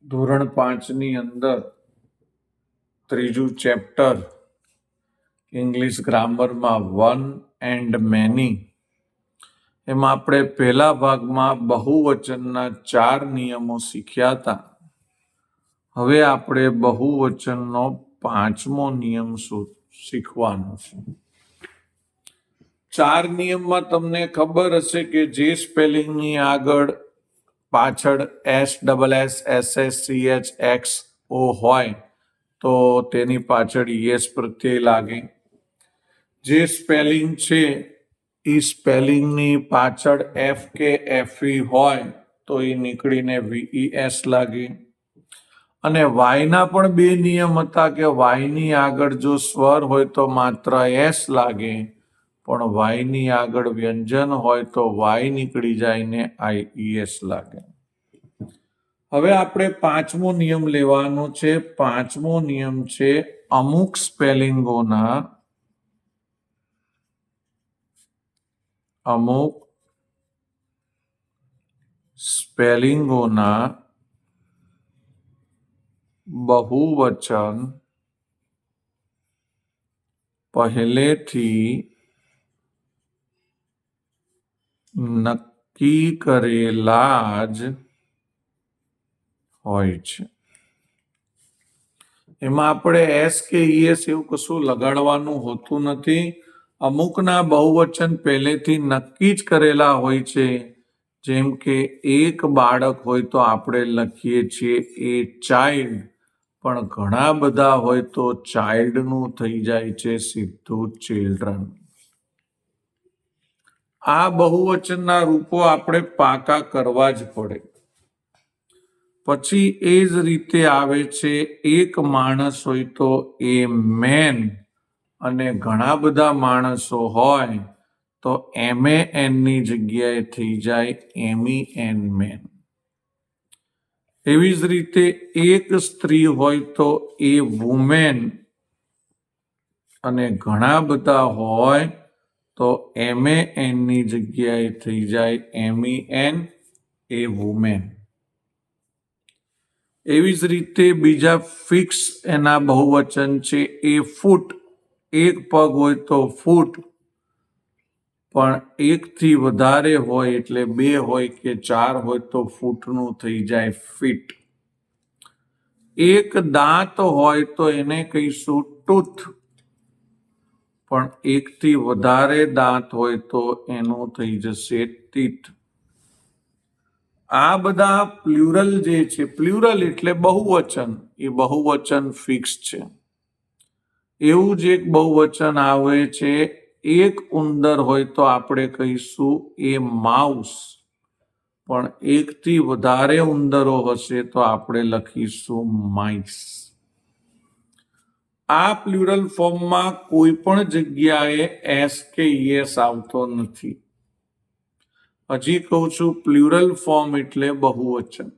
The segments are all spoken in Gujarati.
ધોરણ 5ની અંદર ત્રીજું ચેપ્ટર ઇંગ્લિશ ગ્રામરમાં વન એન્ડ મેની એમાં આપણે પહેલા ભાગમાં બહુવચનના 4 નિયમો શીખ્યા હતા. હવે આપણે બહુવચનનો 5મો નિયમ શીખવાનો છે. 4 નિયમમાં તમને ખબર હશે કે જે સ્પેલિંગની આગળ પાછળ SSSCHXO હોય તો તેની પાછળ ES પ્રત્યય લાગે. જે સ્પેલિંગ છે એ સ્પેલિંગની પાછળ FKFE હોય તો એ નીકળીને VES લાગે. અને વાયના પણ 2 નિયમ હતા કે વાયની આગળ જો સ્વર હોય તો માત્ર S લાગે, પણ વાયની આગળ વ્યંજન હોય તો વાય નીકળી જાય ને IES લાગે. હવે આપણે 5મો નિયમ લેવાનો છે. 5મો નિયમ છે અમુક સ્પેલિંગોના બહુવચન પહેલેથી નક્કી કરેલા જ હોય છે. એમાં આપણે S કે ES એવું કશું લગાડવાનું હોતું નથી. અમુકના બહુવચન પહેલેથી નક્કી જ કરેલા હોય છે. જેમ કે એક બાળક હોય તો આપણે લખીએ છીએ એ ચાઇલ્ડ, પણ ઘણા બધા હોય તો ચાઇલ્ડનું થઈ જાય છે સીધું ચિલ્ડ્રન. આ બહુવચનના રૂપો આપણે પાકા કરવા જ પડે. પછી એ જ રીતે આવે છે એક માણસ હોય તો એ મેન, અને ઘણા બધા માણસો હોય તો MAN ની જગ્યાએ થઈ જાય MEN મેન. એવી જ રીતે એક સ્ત્રી હોય તો એ વુમેન, અને ઘણા બધા હોય તો MAN ની જગ્યાએ થઈ જાય MEN એ વુમેન. એવી જ રીતે બીજા ફિક્સ એના બહુવચન છે એ ફૂટ. એક પગ હોય તો ફૂટ, પણ એકથી વધારે હોય એટલે 2 હોય કે 4 હોય તો ફૂટનું થઈ જાય ફીટ. એક દાંત હોય તો એને કહીશું ટૂથ, પણ એકથી વધારે દાંત હોય તો એનું થઈ જશે ટીથ. આ બધા પ્લ્યુરલ જે છે, પ્લ્યુરલ એટલે બહુવચન, એ બહુવચન ફિક્સ છે. એવું જ એક બહુવચન આવે છે એક ઉંદર હોય તો આપણે કહીશું એ માઉસ, પણ એકથી વધારે ઉંદરો હશે તો આપણે લખીશું માઇસ. આ પ્લ્યુરલ ફોર્મમાં કોઈ પણ જગ્યાએ S કે ES આવતો નથી. હજી કહું છું, પ્લ્યુરલ ફોર્મ એટલે બહુવચન.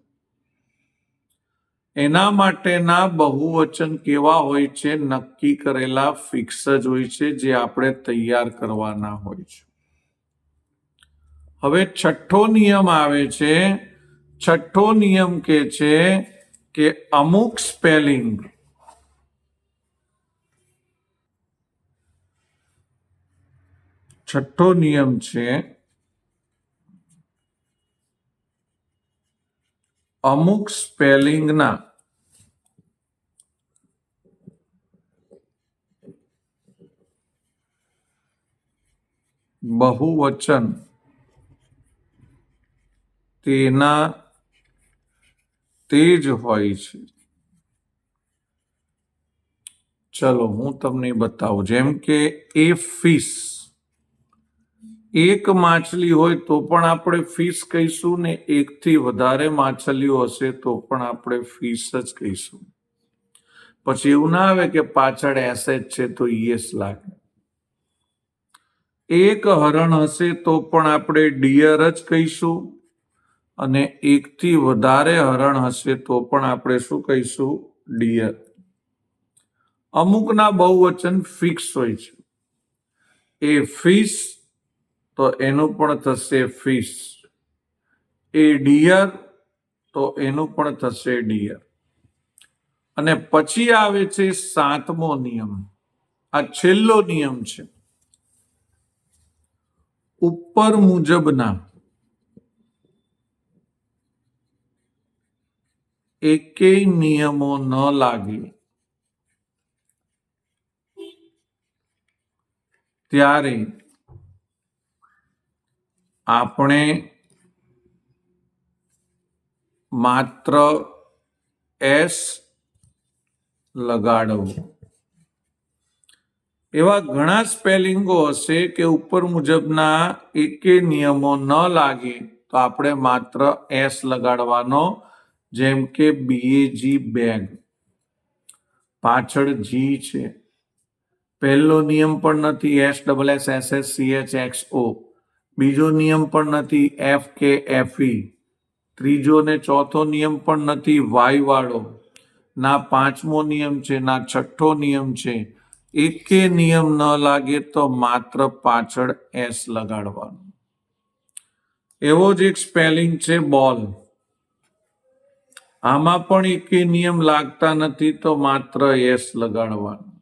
એના માટેના બહુવચન કેવા હોય છે? નક્કી કરેલા ફિક્સ જ હોય છે, જે આપણે તૈયાર કરવાના હોય છે. હવે 6થો નિયમ આવે છે. 6થો નિયમ કે છે કે અમુક સ્પેલિંગ છઠ્ઠો નિયમ છે અમુક સ્પેલિંગના બહુવચન તેના તે જ હોય છે. ચલો હું તમને બતાવું. જેમ કે એ ફિશ, એક માછલી હોય તો પણ આપણે ફિશ કહીશું, ને એકથી વધારે માછલીઓ હશે તો પણ આપણે ફિશ જ કહીશું. પછી એવું ના આવે કે પાછળ SH છે તો ES લાગે. એક હરણ હશે તો પણ આપણે ડિયર જ કહીશું, અને એકથી વધારે હરણ હશે તો પણ આપણે શું કહીશું? ડિયર. અમુકના બહુવચન ફિક્સ હોય છે. એ ફિશ તો એનું પણ થશે ફિશ. એ ડિયર તો એનું પણ થશે ડિયર. અને પછી આવે છે 7મો નિયમ. આ છેલ્લો નિયમ છે. ઉપર મુજબના એકેય નિયમો ન લાગે ત્યારે આપણે માત્ર એસ લગાડવું. એવા ઘણા સ્પેલિંગો હશે કે ઉપર મુજબના એકેય નિયમો ન લાગે તો આપણે માત્ર એસ લગાડવાનો. જેમ કે BAG બેગ, પાછળ જી છે, પહેલો નિયમ પણ નથી SSSSCHXO, બીજો નિયમ પણ નથી FKFE, ત્રીજો ને ચોથો નિયમ પણ નથી વાય વાળો, ના 5મો નિયમ છે ના 6થો નિયમ છે. એકે નિયમ ન લાગે તો માત્ર પાછળ એસ લગાડવાનું. એવો જ એક સ્પેલિંગ છે બોલ. આમાં પણ એકે નિયમ લાગતા નથી તો માત્ર એસ લગાડવાનું.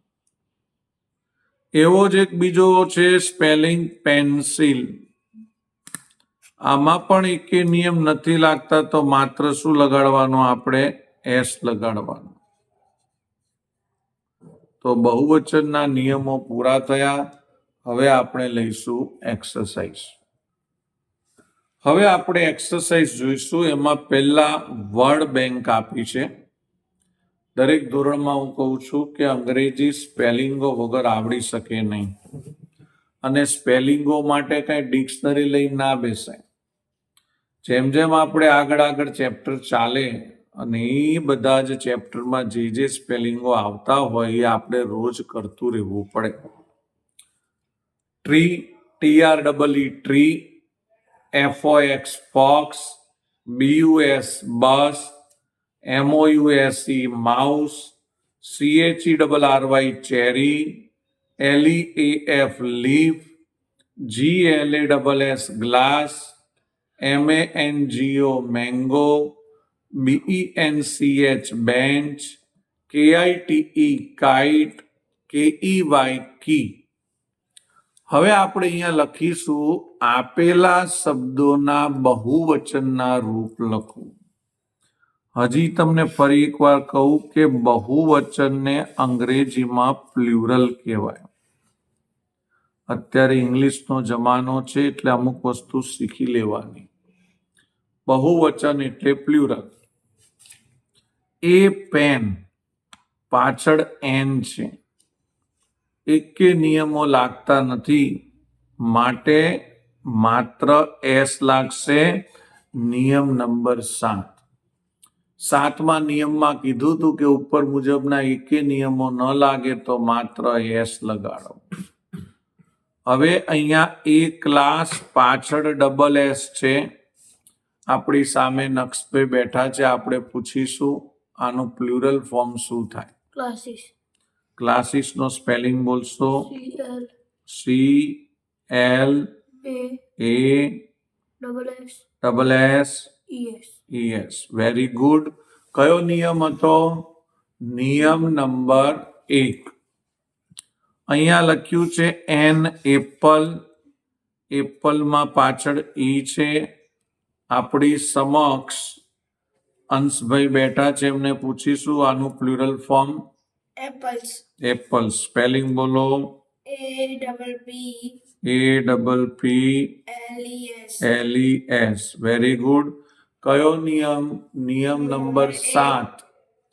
એવો જ એક બીજો છે સ્પેલિંગ પેન્સિલ. આમાં પણ એકે નિયમ નથી લાગતા તો માત્ર શું લગાડવાનું? આપણે એસ લગાડવાનું. તો બહુવચનના નિયમો પૂરા થયા. હવે આપણે લઈશું એક્સરસાઇઝ. હવે આપણે એક્સરસાઇઝ જોઈશું. એમાં પહેલા વર્ડ બેંક આપી છે. દરેક ધોરણમાં હું કહું છું કે અંગ્રેજી સ્પેલિંગો વગર આવડી શકે નહીં. અને સ્પેલિંગો માટે કઈ ડિક્શનરી લઈને ના બેસાય. જેમ જેમ આપણે આગળ ચેપ્ટર ચાલે અને એ બધા જ ચેપ્ટરમાં જે સ્પેલિંગો આવતા હોય એ આપણે રોજ કરતું રહેવું પડે. Tree, TREE tree, FOX fox, BUS bus, MOUSE mouse, CHERRY cherry, LEAF leaf, GLASS glass, MANGO mango, BENCH bench, KITE kite, KEY key. હવે આપણે અહીંયા લખીશું આપેલા શબ્દોના બહુવચનના રૂપ લખવું. હજી તમને ફરી એકવાર કહું કે બહુવચનને અંગ્રેજીમાં પ્લ્યુરલ કહેવાય. અત્યારે ઇંગ્લિશનો જમાનો છે એટલે અમુક વસ્તુ શીખી લેવાની. બહુવચન એટલે પ્લ્યુરલ. એ પેન, પાછળ એન છે. એકે નિયમો લાગતા નથી માટે માત્ર એસ લાગશે. નિયમ નંબર 7. 7મા નિયમમાં કીધું હતું કે ઉપર મુજબના એકે નિયમો ન લાગે તો માત્ર એસ લગાડો. હવે અહીંયા એ ક્લાસ પાછળ ડબલ એસ છે. આપણી સામે નક્ષભાઈ બેઠા છે. આપણે પૂછીશું આનું પ્લ્યુરલ ફોર્મ શું થાય? ક્લાસીસ. ક્લાસીસનો સ્પેલિંગ બોલશો. CLASS. Very good. કયો નિયમ હતો? નિયમ નંબર 1. અહીંયા લખ્યું છે એન એપલ. એપલમાં પાછળ ઈ છે. આપણી સમક્ષ અંશભાઈ બેઠા છે. એમને પૂછીશું આનું પ્લ્યુરલ ફોર્મ. એપલ્સ. એપલ. સ્પેલિંગ બોલો. APPLES. Very good. કયો નિયમ? નિયમ નંબર 7.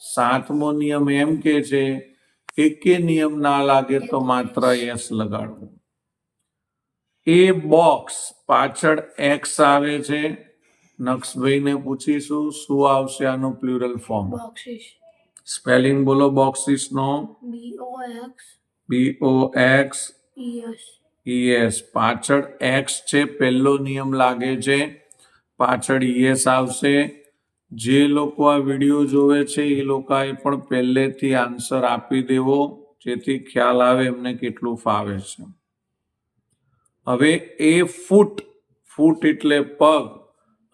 7મો નિયમ એમ કે છે એકે નિયમ ના લાગે તો માત્ર એસ લગાડવું. એ બોક્સ, પાછળ એક્સ આવે છે. નક્ષભાઈને પૂછીશું શું આવશે આનું પ્લ્યુરલ ફોર્મ. બોક્સીસ. સ્પેલિંગ બોલો બોક્સીસનો. BOXES. પાછળ એક્સ છે. પહેલો નિયમ લાગે છે. પાછળ ES આવશે. જે લોકો આ વિડીયો જોવે છે એ લોકોએ પણ પહેલેથી આન્સર આપી દેવો જેથી ખ્યાલ આવે એમને કેટલું ફાવે છે. હવે એ ફૂટ. ફૂટ એટલે પગ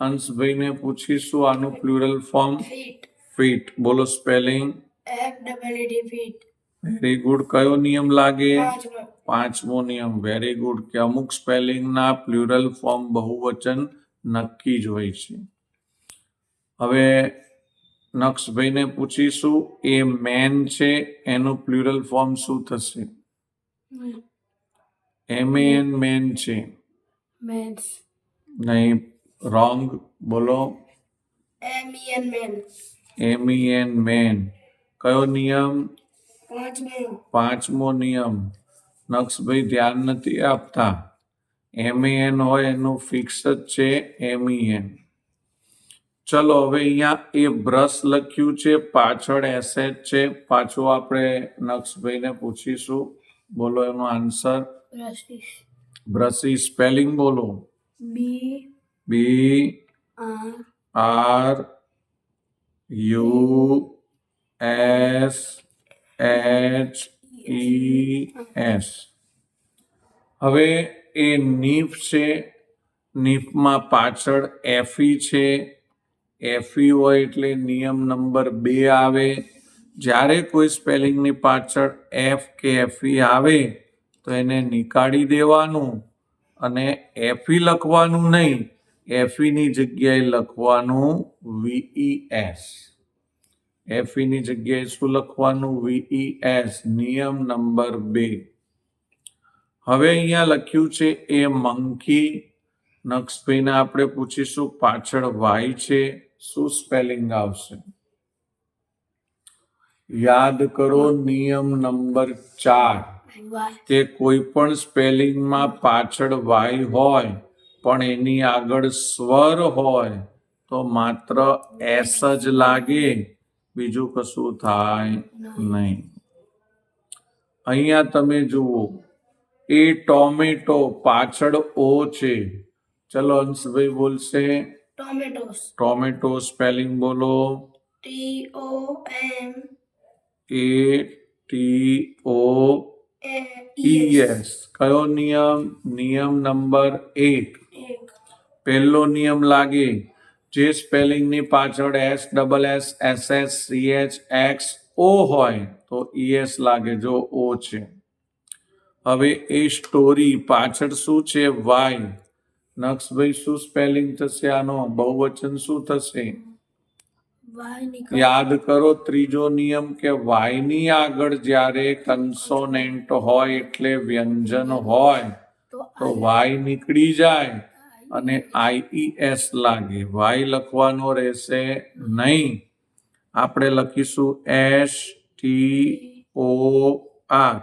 અંશભાઈને પૂછીશું આનું પ્લુરલ ફોર્મ. ફીટ. ફીટ. બોલો spelling. FEET feet. Very good. કયો નિયમ લાગે? પાંચમો. પાંચમો નિયમ. Very good. કે અમુક સ્પેલિંગના પ્લુરલ ફોર્મ બહુવચન નક્કી જ હોય છે. હવે નક્ષભાઈને પૂછીશું એ મેન છે એનું પ્લુરલ ફોર્મ શું થશે? MEN મેન છે. મેન્સ. નહીં, રોંગ. બોલો. MEN men. MEN men. કયો નિયમ? પાંચમો. પાંચમો નિયમ. નક્ષભાઈ ધ્યાન નથી આપતા. MEN હોય એનું ફિક્સ જ છે MEN. ચલો હવે અહીંયા એ બ્રશ લખ્યું છે, પાછળ SH છે. પાછું આપણે નક્ષભાઈને પૂછીશું. બોલો એનો આન્સર. બ્રશિસ. બ્રશી સ્પેલિંગ બોલો. BRUSHES. હવે એ નીફ છે. નીફમાં પાછળ FE છે. FE હોય એટલે નિયમ નંબર 2 આવે. જ્યારે કોઈ સ્પેલિંગની પાછળ F કે FE આવે તો એને નીકાળી દેવાનું અને FE લખવાનું નહીં, FE ની જગ્યાએ લખવાનું VES. FE ની જગ્યાએ શું લખવાનું? VES. નિયમ નંબર 2. હવે અહીંયા લખ્યું છે એ મંકી. નક્ષભાઈને આપણે પૂછીશું પાછળ Y છે, શું સ્પેલિંગ આવશે? યાદ કરો નિયમ નંબર 4 કે કોઈ પણ સ્પેલિંગમાં પાછળ Y હોય પણ એની આગળ સ્વર હોય તો માત્ર S જ લાગે, બીજું કશું થાય નહીં. અહીંયા તમે જુઓ એ ટોમેટો પાછળ O છે. ચલો અંશભાઈ બોલશે. ટોમેટોસ. ટોમેટો સ્પેલિંગ બોલો. TOMATOES. કયો નિયમ? નિયમ નંબર 1. પહેલો નિયમ લાગે. જે સ્પેલિંગની પાછળ SSSSCHXO હોય તો ES લાગે, જો O છે. હવે એ સ્ટોરી પાછળ શું છે? Y. નક્ષભાઈ શું સ્પેલિંગ થશે આનો? બહુવચન શું થશે? યાદ કરો ત્રીજો નિયમ કે Y ની આગળ જ્યારે કન્સોનેન્ટ હોય એટલે વ્યંજન હોય તો Y નીકળી જાય અને IES લાગે. Y લખવાનો રહેશે નહીં. આપણે લખીશું STOR.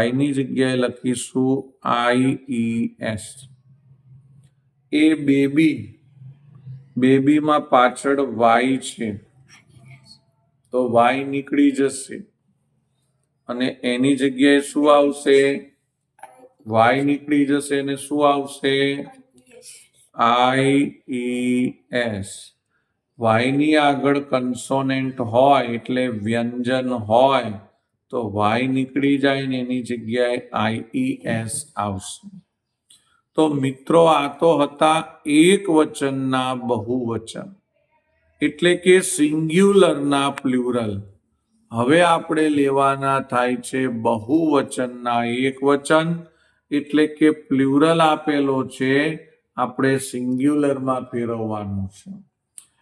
Y ની જગ્યાએ લખીશું IES. એ બેબી. બેબીમાં પાછળ Y છે તો Y નીકળી જશે અને એની જગ્યાએ શું આવશે? Y નીકળી જશે અને શું આવશે? IES. Y ની આગળ કન્સોનેન્ટ હોય એટલે વ્યંજન હોય તો Y નીકળી જાય ને એની જગ્યાએ IES આવશે. તો મિત્રો આ તો હતા એક વચનના બહુવચન, એટલે કે સિંગ્યુલરના પ્લુરલ. હવે આપણે લેવાના થાય છે બહુવચનના એક વચન, એટલે કે પ્લુરલ આપેલો છે, આપણે સિંગ્યુલરમાં ફેરવવાનું છે.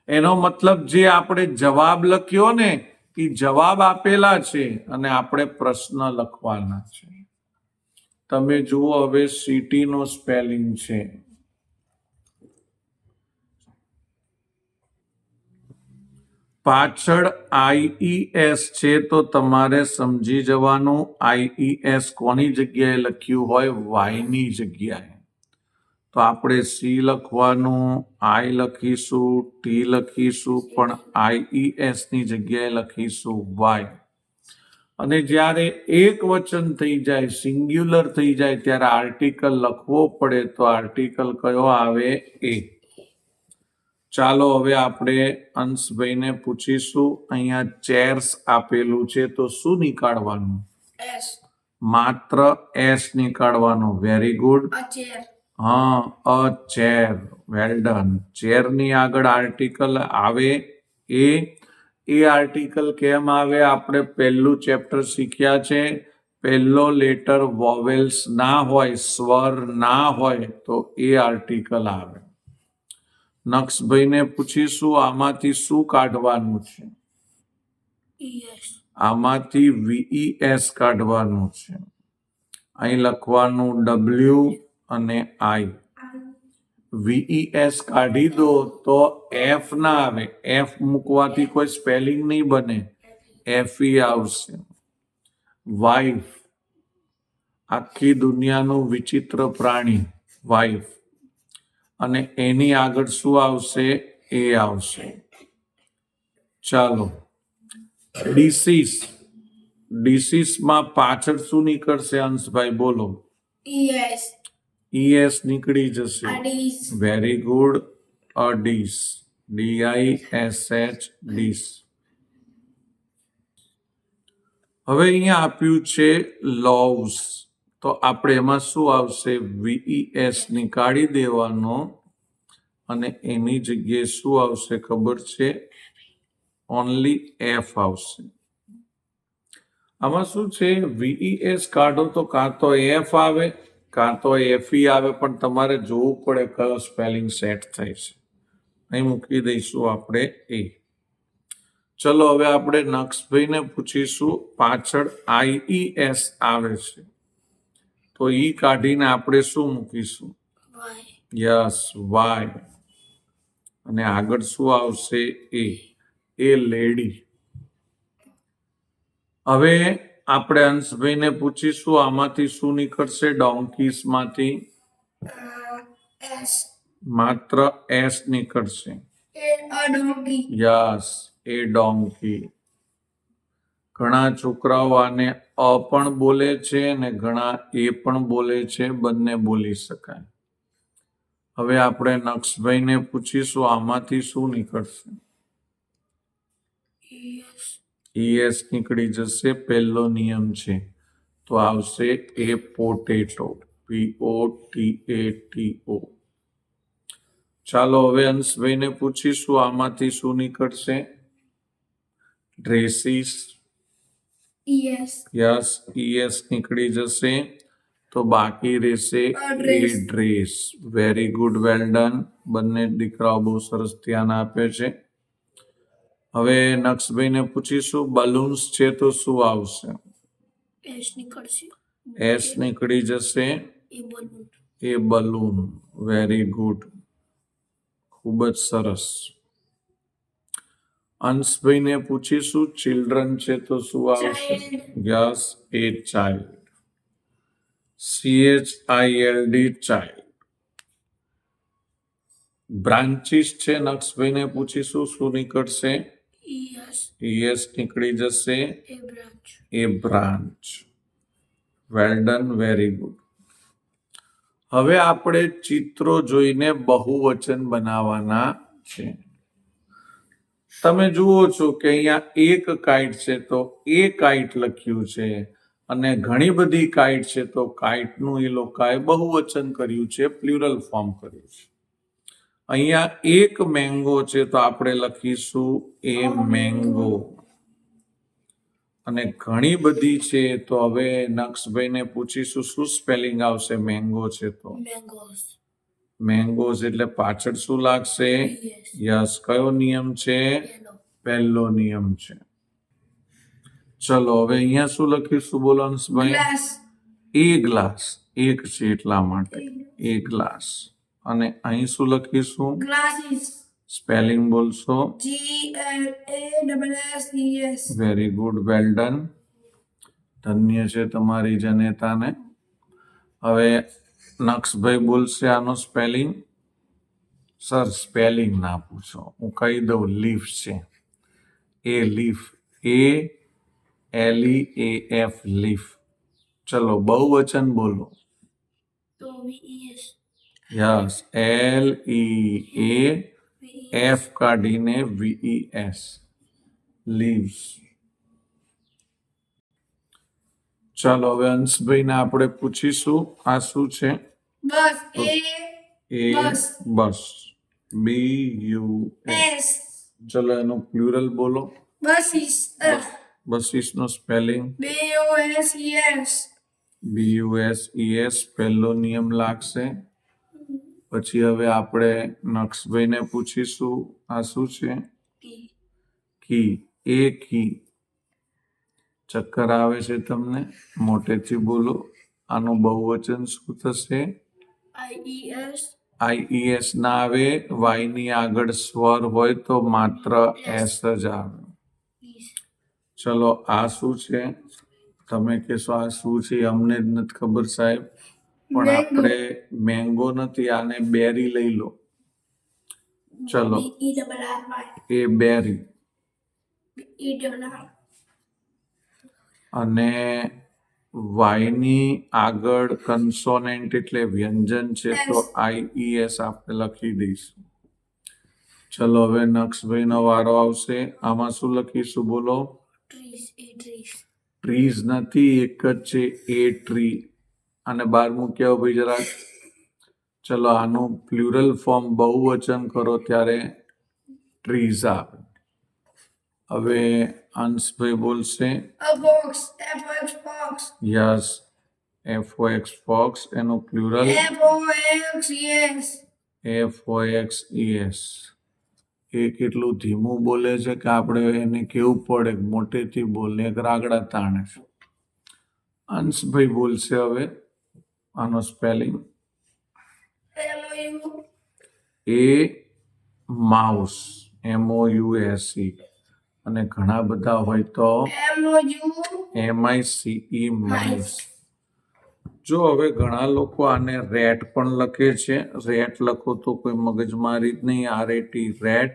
એનો મતલબ જે આપણે જવાબ લખ્યો ને એ જવાબ આપેલા છે અને આપણે પ્રશ્ન લખવાના છે. તમે જુઓ હવે સિટીનો સ્પેલિંગ છે. પાછળ IES છે તો તમારે સમજી જવાનું IES કોની જગ્યાએ લખ્યું હોય? Y ની જગ્યાએ. તો આપણે C લખવાનું, I લખીશું, T લખીશું, પણ IES ની જગ્યાએ લખીશું Y. અને જ્યારે એક વચન થઈ જાય, સિંગ્યુલર થઈ જાય, ત્યારે આર્ટિકલ લખવો પડે. તો આર્ટિકલ કયો આવે? એ. ચાલો હવે આપણે અંશભાઈને પૂછીશું. અહીંયા ચેર્સ આપેલું છે તો શું નીકાળવાનું? માત્ર S નીકાળવાનું. Very good. હા, અ ચેર. Well done. ચેરની આગળ આર્ટિકલ આવે એ આર્ટિકલ કેમ આવે? આપણે પહેલું ચેપ્ટર શીખ્યા છે, પહેલો લેટર વોવેલ્સ ના હોય, સ્વર ના હોય તો એ આર્ટિકલ આવે. નક્ષભાઈને પૂછીશું આમાંથી શું કાઢવાનું છે? ES. આમાંથી VES કાઢવાનું છે. અહીં લખવાનું W અને I. VES કાઢી દો તો F ના આવે. F મૂકવાથી કોઈ સ્પેલિંગ નહીં બને, FE આવશે. વાઇફ, આખી દુનિયાનું વિચિત્ર પ્રાણી, વાઇફ. અને એની આગળ શું આવશે? એ આવશે. ચાલો, ડિસીઝ. ડિસીઝમાં પાછળ શું નીકળશે અંશભાઈ? બોલો. ES. ES નીકળી જશે. Addies. Very good. અડીસ, DISH, ડીસ. હવે અહીંયા આપ્યું છે લોવ્સ, તો આપણે એમાં શું આવશે? VES નીકાળી દેવાનો અને એની જગ્યાએ શું આવશે ખબર છે? ઓનલી F આવશે. આમાં શું છે? VES કાઢો તો કાં તો F આવે કાં તો FE આવે, પણ તમારે જોવું પડે કયો સ્પેલિંગ સેટ થાય છે. અહીં મૂકી દઈશું આપણે એ. ચલો હવે આપણે નક્ષભાઈને પૂછીશું, પાછળ IES આવે છે તો ઈ કાઢીને આપણે શું મૂકીશું? Y. Yes, Y. અને આગળ શું આવશે? એ લેડી. હવે આપણે અંશભાઈને પૂછીશું આમાંથી શું નીકળશે? ડોંકીસ માંથી S. માત્ર S નીકળશે. A donkey. Yes, A donkey. ઘણા છોકરાઓ આને અ પણ બોલે છે અને ઘણા એ પણ બોલે છે, બંને બોલી શકાય. હવે આપણે નક્ષભાઈને પૂછીશું આમાંથી શું નીકળશે? ES. ES નીકળી જશે. પહેલો નિયમ છે તો આવશે એ પોટેટો, POTATO. ચાલો હવે અંશભાઈને પૂછીશું આમાંથી શું નીકળશે? ડ્રેસીસ. ES. યસ, ES નીકળી જશે તો બાકી રહેશે A dress. A dress. Very good, well done. બંને દીકરાઓ બહુ સરસ ધ્યાન આપે છે. હવે નક્ષભાઈને પૂછીશું બલૂન્સ છે તો શું આવશે? S નીકળશે. S નીકળી જશે. A balloon. A balloon. Very good, ખૂબ જ સરસ. અંશભાઈને પૂછીશું ચિલ્ડ્રન છે તો શું આવશે? Child. યસ, એ ચાઇલ્ડ. CHILD, child. બ્રાન્ચીસ છે, નક્ષભાઈને પૂછીશું શું નીકળશે? ES. ES નીકળી જશે. A branch. A branch. Well done, very good. હવે આપણે ચિત્રો જોઈને બહુવચન બનાવવાના છે. તમે જુઓ છો કે અહીંયા એક કાઇટ છે તો એ કાઇટ લખ્યું છે અને ઘણી બધી કાઇટ છે તો કાઇટનું એ લોકોએ બહુવચન કર્યું છે, પ્લ્યુરલ ફોર્મ કર્યું છે. અહીંયા એક મેંગો છે તો આપણે લખીશું એ મેંગો. અને ઘણી બધી છે તો હવે નક્ષભાઈને પૂછીશું શું સ્પેલિંગ આવશે? મેંગો છે તો Mangoes. મેંગોઝ એટલે પાછળ શું લાગશે? Yes. યસ. કયો નિયમ છે? Yellow. પહેલો નિયમ છે. ચલો હવે અહીંયા શું લખીશું? બોલો અંશભાઈ. Glass. એ ગ્લાસ. એક છે એટલા માટે એ ગ્લાસ. અને અહીં શું લખીશું? Glasses. સ્પેલિંગ બોલશો. GLASSES. Very good, well done. ધન્ય છે તમારી જનેતાને. હવે નક્ષભાઈ બોલશે આનો સ્પેલિંગ. સર સ્પેલિંગ ના પૂછો, હું કહી દઉં. લીફ છે, એ લીફ, ALEAF, લીફ. ચલો બહુવચન બોલો. તો VES. યસ, LEAF કાઢીને VES, લીવ્સ. ચાલો હવે અંશભાઈને આપણે પૂછીશું આ શું છે? બસ. A A bus. Bus, BUS. S. ચલો એનું પ્લુરલ બોલો. Buses. બસીસનો સ્પેલિંગ BUSES. BUSES. પહેલો નિયમ લાગશે. પછી હવે આપણે નક્ષભાઈને પૂછીશું આ શું છે? P. કી. એ કી. ચક્કર આવે છે તમને? મોટેથી બોલો. આનું બહુવચન શું થશે? IES. IES ના આવે. વાય ની આગળ સ્વર હોય તો માત્ર એસ જ આવે. Peace. ચલો આ શું છે? તમે કહેશો આ શું છે? અમને જ નથી ખબર સાહેબ. પણ Mango. આપણે મેંગો નથી, આને બેરી લઈ લો. ચલો BERRY. એ બેરી. BERRY. અને વાયની આગળ કન્સોનેન્ટ એટલે વ્યંજન છે તો IES આપણે લખી દઈશું. ચલો હવે નક્ષભાઈનો વારો આવશે. આમાં શું લખીશું બોલો? Trees. Trees. ટ્રીઝ નથી, એક જ છે એ ટ્રી. અને બાર મૂક્યા ભાઈ જરાક. ચલો આનું પ્લુરલ ફોર્મ બહુવચન કરો ત્યારે ટ્રીઝ આવે. હવે અંશભાઈ બોલશે. A box. FOX box. Yes, FOX fox. એનું પ્લુરલ FOXES. FOXES. એ કેટલું ધીમું બોલે છે કે આપણે એને કેવું પડે મોટેથી બોલને એક રાગડા તાણે છે. અંશભાઈ બોલશે હવે આનો સ્પેલિંગ. MOU. એ માઉસ, MOUSE. અને ઘણા બધા હોય તો MOU. MICE mice. જો હવે ઘણા લોકો આને રેટ પણ લખે છે. રેટ લખો તો કોઈ મગજમારી જ નહીં. RAT rate.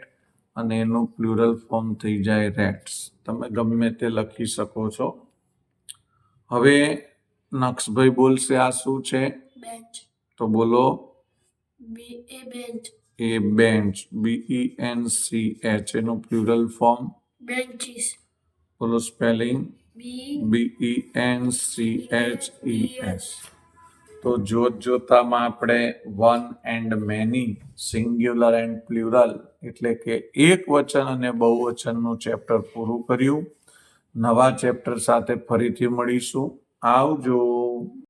અને એનું પ્લુરલ ફોર્મ થઈ જાય રેટ્સ. તમે ગમે તે લખી શકો છો. હવે નક્ષભાઈ બોલશે આ શું છે? Bench. તો બોલો. Bench. એ બેન્ચ, BENCH. એનું પ્લુરલ ફોર્મ Benches. બોલો સ્પેલિંગ. BENCHES. તો જોતામાં આપણે one and many, singular and plural એટલે કે એક વચન અને બહુવચનનું ચેપ્ટર પૂરું કર્યું. નવા ચેપ્ટર સાથે ફરીથી મળીશું. આવજો.